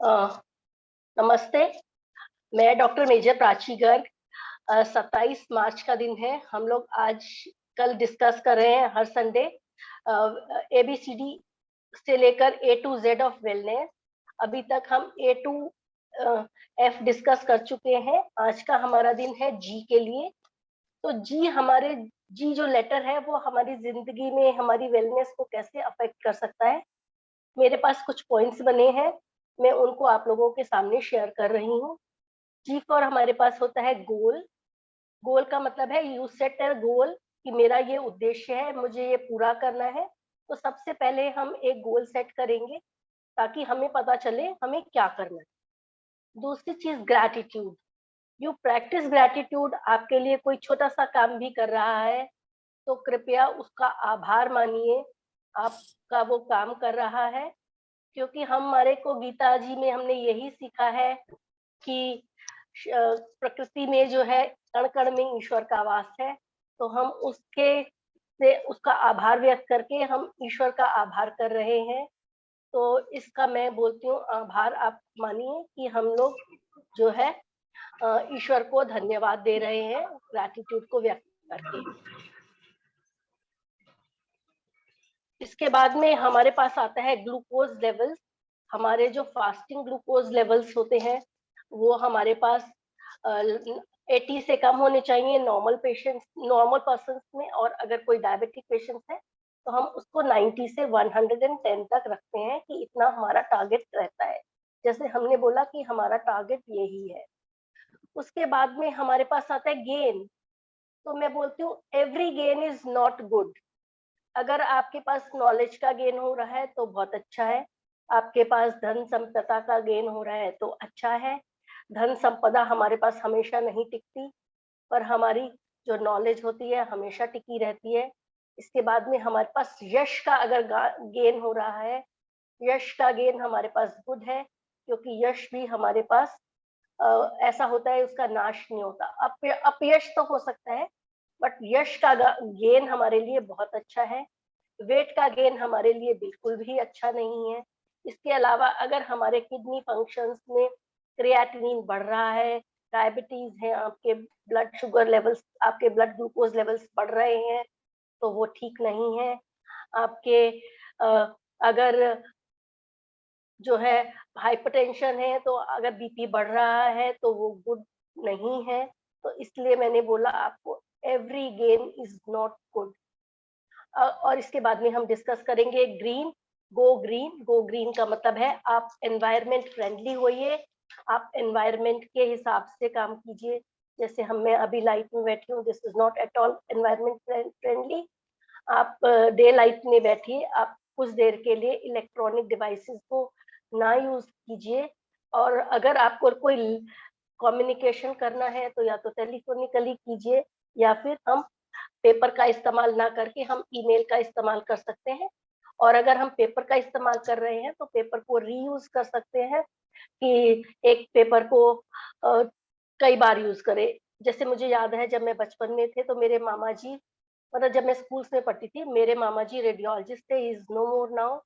अ, नमस्ते। मैं doctor major Prachi Garg. 27 मार्च का दिन है। हम लोग आज कल डिस्कस कर रहे हैं हर संडे एबीसीडी से लेकर ए टू जेड ऑफ वेलनेस। अभी तक हम ए टू एफ डिस्कस कर चुके हैं। आज का हमारा दिन है जी के लिए। तो जी जो लेटर है वो हमारी जिंदगी में हमारी वेलनेस को कैसे अफेक्ट कर सकता है। मेरे पास कुछ पॉइंट्स बने हैं, मैं उनको आप लोगों के सामने शेयर कर रही हूँ। जी फॉर हमारे पास होता है गोल। गोल का मतलब है यू सेट अ गोल कि मेरा ये उद्देश्य है, मुझे ये पूरा करना है। तो सबसे पहले हम एक गोल सेट करेंगे ताकि हमें पता चले हमें क्या करना है। दूसरी चीज ग्रैटिट्यूड। You practice gratitude. आपके लिए कोई छोटा सा काम भी कर रहा है तो कृपया उसका आभार मानिए, आपका वो काम कर रहा है। क्योंकि हमारे को गीता जी में हमने यही सीखा है कि प्रकृति में जो है कण कण में ईश्वर का वास है। तो हम उसके से उसका आभार व्यक्त करके हम ईश्वर का आभार कर रहे हैं। तो इसका मैं बोलती हूँ आभार आप मानिए कि हम लोग जो है ईश्वर को धन्यवाद दे रहे हैं ग्रैटिट्यूड को व्यक्त करके। इसके बाद में हमारे पास आता है ग्लूकोज लेवल्स। हमारे जो फास्टिंग ग्लूकोज लेवल्स होते हैं वो हमारे पास 80 से कम होने चाहिए नॉर्मल पर्सन में। और अगर कोई डायबिटिक पेशेंट है तो हम उसको 90 से 110 तक रखते हैं कि इतना हमारा टारगेट रहता है। जैसे हमने बोला कि हमारा टारगेट यही है। उसके बाद में हमारे पास आता है गेन। तो मैं बोलती हूँ every gain is not good. अगर आपके पास नॉलेज का गेन हो रहा है तो बहुत अच्छा है। आपके पास धन संपदा का गेन हो रहा है तो अच्छा है। धन संपदा हमारे पास हमेशा नहीं टिकती, पर हमारी जो नॉलेज होती है हमेशा टिकी रहती है। इसके बाद में हमारे पास यश का अगर गेन हो रहा है, यश का गेन हमारे पास गुड है। क्योंकि यश भी हमारे पास ऐसा होता है उसका नाश नहीं होता। अपयश तो हो सकता है, बट यश का गेन हमारे लिए बहुत अच्छा है। वेट का गेन हमारे लिए बिल्कुल भी अच्छा नहीं है। इसके अलावा अगर हमारे किडनी फंक्शंस में क्रिएटिनिन बढ़ रहा है, डायबिटीज है, आपके ब्लड शुगर लेवल्स, आपके ब्लड ग्लूकोज लेवल्स बढ़ रहे हैं तो वो ठीक नहीं है। आपके अगर जो है हाइपरटेंशन है तो अगर बीपी बढ़ रहा है तो वो गुड नहीं है। तो इसलिए मैंने बोला आपको every gain is not good. और इसके बाद में हम डिस्कस करेंगे green. Go green. Go green का मतलब है आप एनवायरमेंट फ्रेंडली होइए, आप एनवायरमेंट के हिसाब से काम कीजिए। जैसे मैं अभी लाइट में बैठी हूँ, this is not at all environment friendly. आप डे लाइट में बैठिए, आप कुछ देर के लिए इलेक्ट्रॉनिक डिवाइसेस को ना यूज कीजिए। और अगर आपको कोई कम्युनिकेशन करना है तो या तो टेलीफोनिकली कीजिए, या फिर हम पेपर का इस्तेमाल ना करके हम ईमेल का इस्तेमाल कर सकते हैं। और अगर हम पेपर का इस्तेमाल कर रहे हैं तो पेपर को रीयूज कर सकते हैं कि एक पेपर को कई बार यूज करें। जैसे मुझे याद है जब मैं बचपन में थे तो मेरे मामा जी, मतलब जब मैं स्कूल्स में पढ़ती थी, मेरे मामा जी रेडियोलॉजिस्ट थे, is no more now.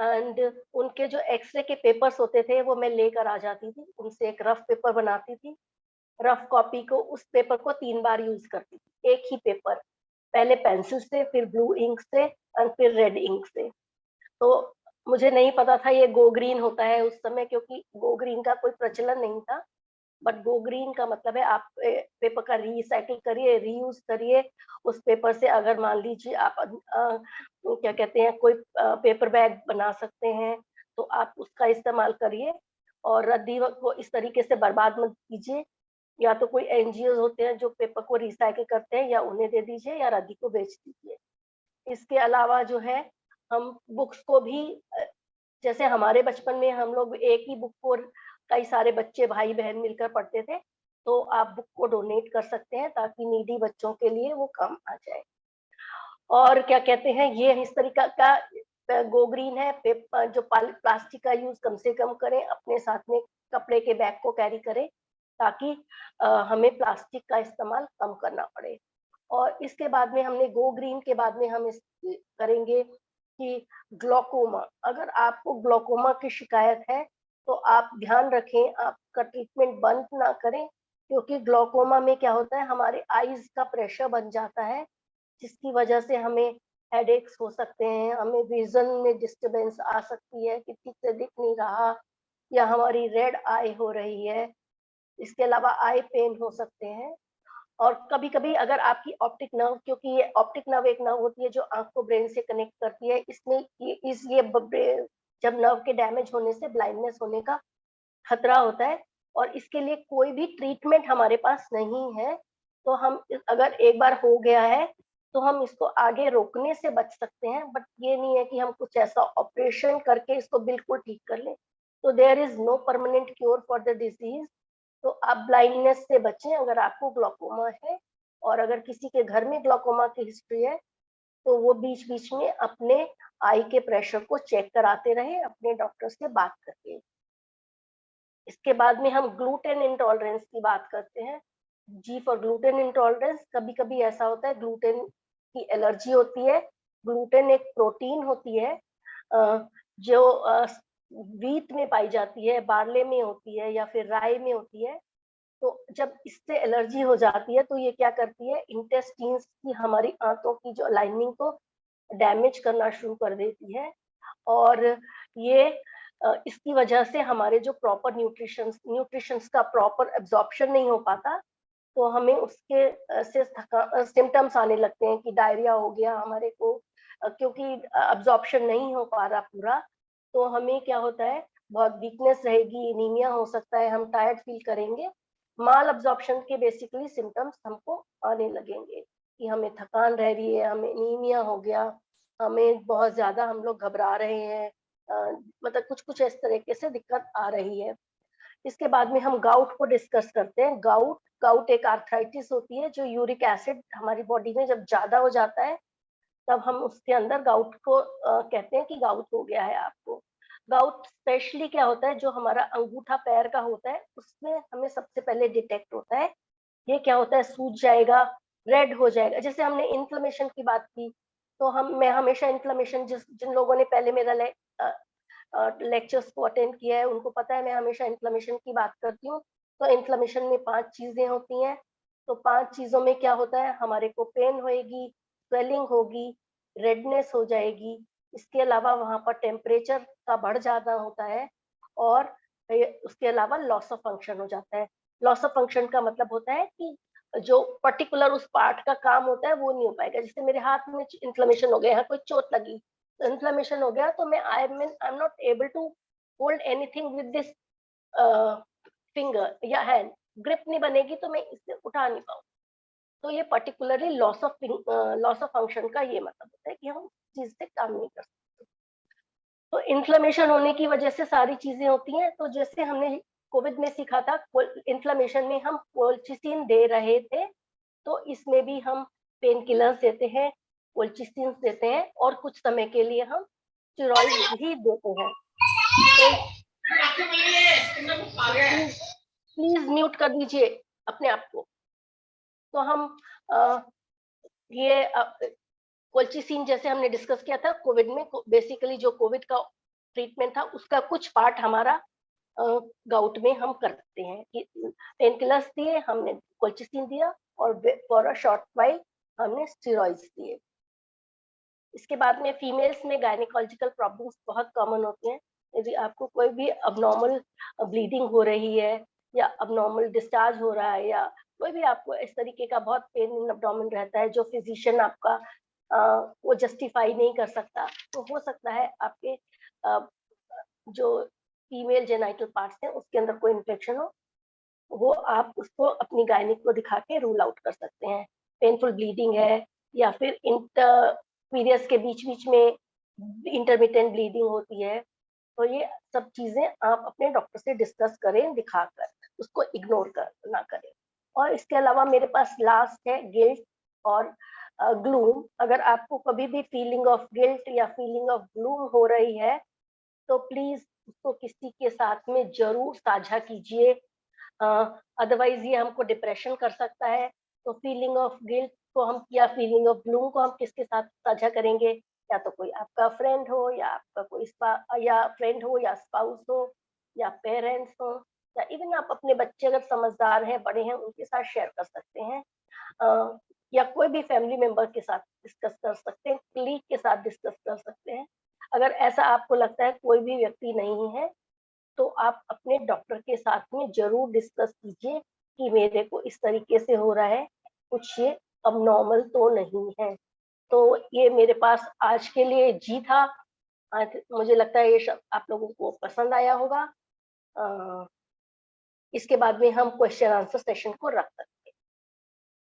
And उनके जो एक्सरे के पेपर्स होते थे वो मैं लेकर आ जाती थी, उनसे एक रफ पेपर बनाती थी। रफ कॉपी को, उस पेपर को 3 बार यूज करती थी, एक ही पेपर, पहले पेंसिल से, फिर ब्लू इंक से और फिर रेड इंक से। तो मुझे नहीं पता था ये गो ग्रीन होता है उस समय, क्योंकि गो ग्रीन का कोई प्रचलन नहीं था। बट गो ग्रीन का मतलब है आप पेपर का रिसाइकिल करिए, रीयूज करिए। उस पेपर से अगर मान लीजिए आप क्या कहते हैं कोई पेपर बैग बना सकते हैं तो आप उसका इस्तेमाल करिए। और रद्दी को इस तरीके से बर्बाद मत कीजिए। या तो कोई एनजीओ होते हैं जो पेपर को रिसाइकिल करते हैं, या उन्हें दे दीजिए या रद्दी को बेच दीजिए। इसके अलावा जो है हम बुक्स को भी जैसे हमारे बचपन में हम लोग एक ही बुक को कई सारे बच्चे भाई बहन मिलकर पढ़ते थे, तो आप बुक को डोनेट कर सकते हैं ताकि नीडी बच्चों के लिए वो काम आ जाए। और क्या कहते हैं ये इस तरीका का गो ग्रीन है। पेपर जो प्लास्टिक का यूज कम से कम करें, अपने साथ में कपड़े के बैग को कैरी करें ताकि हमें प्लास्टिक का इस्तेमाल कम करना पड़े। और इसके बाद में हमने गो ग्रीन के बाद में हम इस करेंगे कि ग्लोकोमा। अगर आपको ग्लोकोमा की शिकायत है तो आप ध्यान रखें, आपका ट्रीटमेंट बंद ना करें, क्योंकि ग्लोकोमा में क्या होता है, हमारे आईज का प्रेशर बन जाता है, जिसकी वजह से हमें हेडेक्स हो सकते हैं, हमें विजन में डिस्टरबेंस आ सकती है कि ठीक से दिख नहीं रहा, या हमारी रेड आई हो रही है। इसके अलावा आई पेन हो सकते हैं। और कभी-कभी अगर आपकी ऑप्टिक नर्व, क्योंकि ये ऑप्टिक नर्व एक नर्व होती है जो आँख को ब्रेन से कनेक्ट करती है, इसमें ये जब नर्व के डैमेज होने से ब्लाइंडनेस होने का खतरा होता है, और इसके लिए कोई भी ट्रीटमेंट हमारे पास नहीं है। तो हम अगर एक बार हो गया है, तो हम इसको आगे रोकने से बच सकते हैं, बट ये नहीं है कि हम कुछ ऐसा ऑपरेशन करके इसको बिल्कुल ठीक कर लें। तो there is no permanent cure for the disease. तो आप ब्लाइंडनेस से बचें अगर आपको ग्लोकोमा है, और अगर किसी के घर में ग्लोकोमा की हिस्ट्री है, तो वो बीच-बीच में अपने आई के प्रेशर को चेक कराते रहें, अपने डॉक्टर से बात करके। इसके बाद में हम ग्लूटेन इंटॉलरेंस की बात करते हैं। जी फॉर ग्लूटेन इंटॉलरेंस, कभी-कभी ऐसा होता है ग्लूटेन की एलर्जी होती है। ग्लूटेन एक प्रोटीन होती है जो व्हीट में पाई जाती है, बार्ले में होती है या फिर राई में होती है। तो जब इससे एलर्जी हो जाती है, तो ये क्या करती है, इंटेस्टाइन्स की, हमारी आंतों की जो लाइनिंग को डैमेज करना शुरू कर देती है। और ये इसकी वजह से हमारे जो प्रॉपर न्यूट्रिशंस का प्रॉपर एब्जॉर्प्शन नहीं हो पाता, तो हमें उसके से सिम्टम्स आने लगते हैं कि डायरिया हो गया हमारे को, क्योंकि एब्जॉर्प्शन नहीं हो पा रहा पूरा, तो हमें क्या होता है, बहुत वीकनेस रहेगी, एनीमिया हो सकता है, हम टायर्ड फील करेंगे। माल एब्जॉर्प्शन के बेसिकली सिम्टम्स हमको आने लगेंगे कि हमें थकान रह रही है, हमें एनीमिया हो गया, हमें बहुत ज़्यादा हम लोग घबरा रहे हैं, मतलब कुछ-कुछ इस तरीके से दिक्कत आ रही है। इसके बाद में हम गाउट को डिस्कस करते हैं। गाउट एक आर्थराइटिस होती है, जो यूरिक एसिड हमारी बॉडी में जब ज़्यादा हो जाता है, तब हम उसके अंदर गाउट को कहते हैं कि गाउट हो गया है आपको। गाउट स्पेशली क्या होता है, जो हमारा अंगूठा पैर का होता है, उसमें हमें सबसे पहले डिटेक्ट होता है। ये क्या होता है, सूज जाएगा, रेड हो जाएगा। जैसे हमने इन्फ्लेमेशन की बात की, तो मैं हमेशा इन्फ्लेमेशन, जिन लोगों ने पहले मेरा लेक्चर्स को अटेंड किया है, उनको पता है मैं हमेशा इन्फ्लेमेशन की बात करती हूँ। तो इन्फ्लेमेशन में 5 चीज़ें होती हैं। तो 5 चीज़ों में क्या होता है, हमारे को पेन होएगी, स्वेलिंग होगी, रेडनेस हो जाएगी। इसके अलावा वहाँ पर टेम्परेचर का बढ़ जाना होता है, और उसके अलावा लॉस ऑफ फंक्शन हो जाता है। लॉस ऑफ फंक्शन का मतलब होता है कि जो पर्टिकुलर उस पार्ट का काम होता है, वो नहीं हो पाएगा। जैसे मेरे हाथ में इन्फ्लेमेशन हो गया, यहाँ कोई चोट लगी, तो इन्फ्लेमेशन हो गया, तो I am not able to hold anything with this finger या हैंड, ग्रिप नहीं बनेगी, तो मैं इससे उठा नहीं पाऊँ। तो ये पर्टिकुलरली लॉस ऑफ फंक्शन का ये मतलब होता है कि हम चीज़ से काम नहीं कर सकते। तो इन्फ्लेमेशन होने की वजह से सारी चीज़ें होती हैं। तो जैसे हमने कोविड में सीखा था, इन्फ्लेमेशन में हम कोल्चिसिन दे रहे थे, तो इसमें भी हम पेन किलर्स देते हैं, कोल्चिसिन देते हैं, और कुछ समय के लिए हम स्टेरॉइड भी देते हैं। तो प्लीज़ प्लीज़ म्यूट कर दीजिए अपने आप को। तो हम अ, ये कोल्चिसिन जैसे हमने डिस्कस किया था कोविड में, बेसिकली जो कोविड का ट्रीटमेंट था, उसका कुछ पार्ट हमारा गाउट में हम करते हैं कि पेन किलर्स दिए हमने, कोल्चिसिन दिया, और फॉर अ शॉर्ट वाइल हमने स्टेरॉइड्स दिए। इसके बाद में फीमेल्स में गायनेकोलॉजिकल प्रॉब्लम्स बहुत कॉमन होती हैं। यदि आपको कोई भी अबनॉर्मल ब्लीडिंग हो रही है, या अबनॉर्मल डिस्चार्ज हो रहा है, या कोई भी आपको इस तरीके का बहुत पेन इन एब्डोमेन रहता है, जो फिजिशियन आपका वो जस्टिफाई नहीं कर सकता, तो हो सकता है आपके अ, जो फीमेल जेनिटल पार्ट्स हैं उसके अंदर कोई इन्फेक्शन हो, वो आप उसको अपनी गायनिक को दिखा के रूल आउट कर सकते हैं। पेनफुल ब्लीडिंग है, या फिर इंटर पीरियड्स के बीच-बीच में इंटरमिटेंट ब्लीडिंग होती है, तो ये सब चीज़ें आप अपने डॉक्टर से डिस्कस करें दिखाकर, उसको इग्नोर ना करें। और इसके अलावा मेरे पास लास्ट है गिल्ट और ग्लूम। अगर आपको कभी भी फीलिंग ऑफ गिल्ट या फीलिंग ऑफ ग्लूम हो रही है, तो प्लीज़ उसको किसी के साथ में ज़रूर साझा कीजिए। अदरवाइज़ ये हमको डिप्रेशन कर सकता है। तो फीलिंग ऑफ गिल्ट को हम, या फीलिंग ऑफ ब्लूम को हम किसके साथ साझा करेंगे? या तो कोई आपका फ्रेंड हो, या आपका कोई या फ्रेंड हो, या स्पाउस हो, या पेरेंट्स हो, या इवन आप अपने बच्चे अगर समझदार हैं, बड़े हैं, उनके साथ शेयर कर सकते हैं, या कोई भी फैमिली मेंबर के साथ डिस्कस कर सकते हैं, कलीग के साथ डिस्कस कर सकते हैं। अगर ऐसा आपको लगता है कोई भी व्यक्ति नहीं है, तो आप अपने डॉक्टर के साथ में ज़रूर डिस्कस कीजिए कि मेरे को इस तरीके से हो रहा है, कुछ ये अबनॉर्मल तो नहीं है। तो ये मेरे पास आज के लिए जी था। आज मुझे लगता है ये आप लोगों को पसंद आया होगा। इसके बाद में हम क्वेश्चन आंसर सेशन को रख सकते हैं।